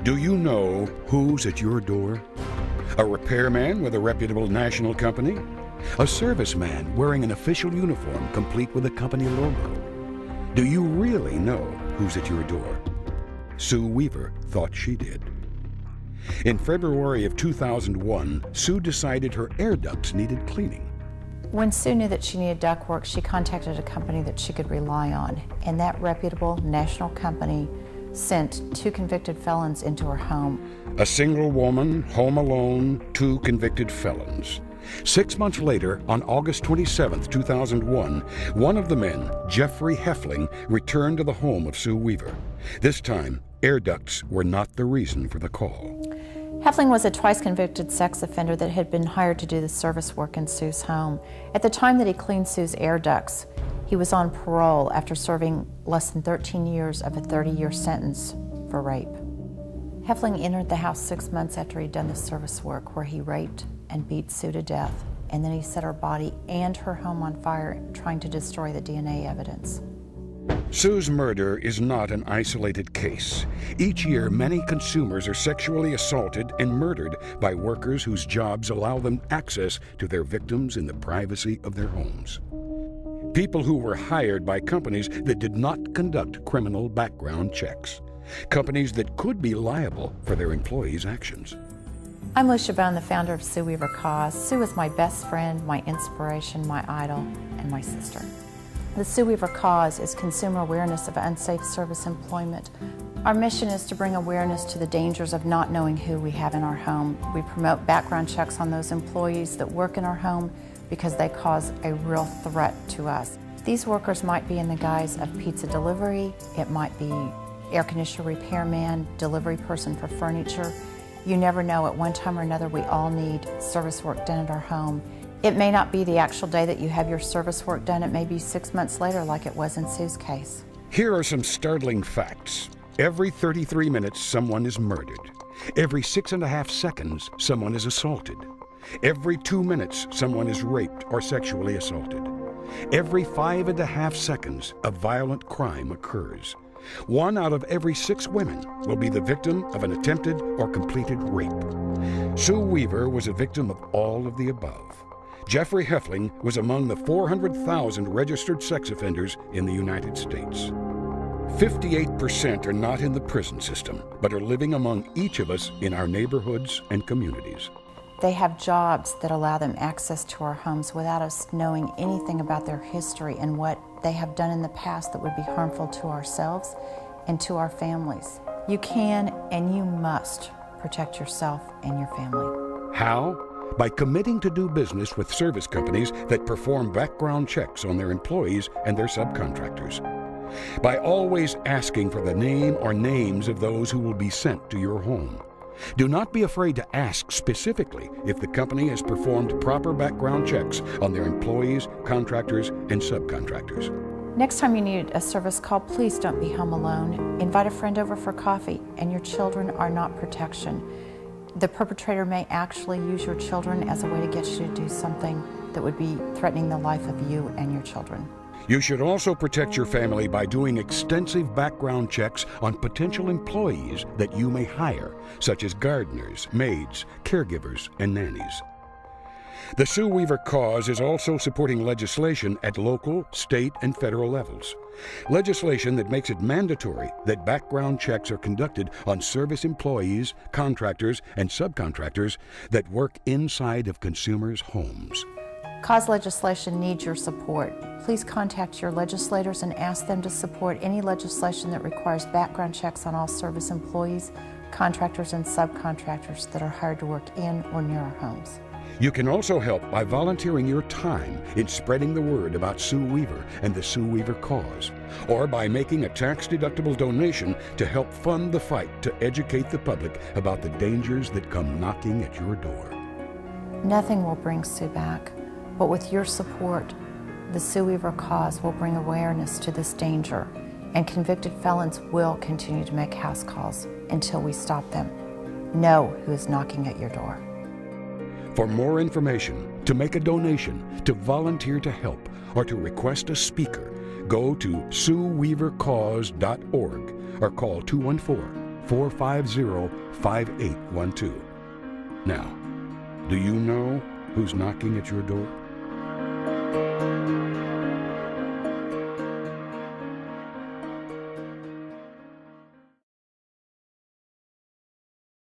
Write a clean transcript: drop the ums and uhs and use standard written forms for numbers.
Do you know who's at your door? A repairman with a reputable national company? A serviceman wearing an official uniform complete with a company logo? Do you really know who's at your door? Sue Weaver thought she did. In February of 2001, Sue decided her air ducts needed cleaning. When Sue knew that she needed ductwork, she contacted a company that she could rely on, and that reputable national company sent 2 convicted felons into her home. A single woman, home alone, 2 convicted felons. 6 months later, on August 27, 2001, one of the men, Jeffrey Heffling, returned to the home of Sue Weaver. This time, air ducts were not the reason for the call. Heffling was a twice convicted sex offender that had been hired to do the service work in Sue's home. At the time that he cleaned Sue's air ducts, he was on parole after serving less than 13 years of a 30-year sentence for rape. Heffling entered the house 6 months after he'd done the service work, where he raped and beat Sue to death, and then he set her body and her home on fire, trying to destroy the DNA evidence. Sue's murder is not an isolated case. Each year, many consumers are sexually assaulted and murdered by workers whose jobs allow them access to their victims in the privacy of their homes. People who were hired by companies that did not conduct criminal background checks. Companies that could be liable for their employees' actions. I'm Lucia Bone, the founder of Sue Weaver Cause. Sue is my best friend, my inspiration, my idol, and my sister. The Sue Weaver Cause is consumer awareness of unsafe service employment. Our mission is to bring awareness to the dangers of not knowing who we have in our home. We promote background checks on those employees that work in our home because they cause a real threat to us. These workers might be in the guise of pizza delivery, it might be air conditioner repairman, delivery person for furniture. You never know, at one time or another we all need service work done at our home. It may not be the actual day that you have your service work done, it may be 6 months later like it was in Sue's case. Here are some startling facts. Every 33 minutes, someone is murdered. Every 6.5 seconds, someone is assaulted. Every 2 minutes, someone is raped or sexually assaulted. Every 5.5 seconds, a violent crime occurs. 1 out of every 6 women will be the victim of an attempted or completed rape. Sue Weaver was a victim of all of the above. Jeffrey Heffling was among the 400,000 registered sex offenders in the United States. 58% are not in the prison system, but are living among each of us in our neighborhoods and communities. They have jobs that allow them access to our homes without us knowing anything about their history and what they have done in the past that would be harmful to ourselves and to our families. You can and you must protect yourself and your family. How? By committing to do business with service companies that perform background checks on their employees and their subcontractors. By always asking for the name or names of those who will be sent to your home. Do not be afraid to ask specifically if the company has performed proper background checks on their employees, contractors, and subcontractors. Next time you need a service call, please don't be home alone. Invite a friend over for coffee, and your children are not protection. The perpetrator may actually use your children as a way to get you to do something that would be threatening the life of you and your children. You should also protect your family by doing extensive background checks on potential employees that you may hire, such as gardeners, maids, caregivers, and nannies. The Sue Weaver Cause is also supporting legislation at local, state, and federal levels. Legislation that makes it mandatory that background checks are conducted on service employees, contractors, and subcontractors that work inside of consumers' homes. Cause legislation needs your support. Please contact your legislators and ask them to support any legislation that requires background checks on all service employees, contractors, and subcontractors that are hired to work in or near our homes. You can also help by volunteering your time in spreading the word about Sue Weaver and the Sue Weaver Cause, or by making a tax-deductible donation to help fund the fight to educate the public about the dangers that come knocking at your door. Nothing will bring Sue back, but with your support, the Sue Weaver Cause will bring awareness to this danger, and convicted felons will continue to make house calls until we stop them. Know who is knocking at your door. For more information, to make a donation, to volunteer to help, or to request a speaker, go to SueWeaverCause.org or call 214 450-5812. Now, do you know who's knocking at your door?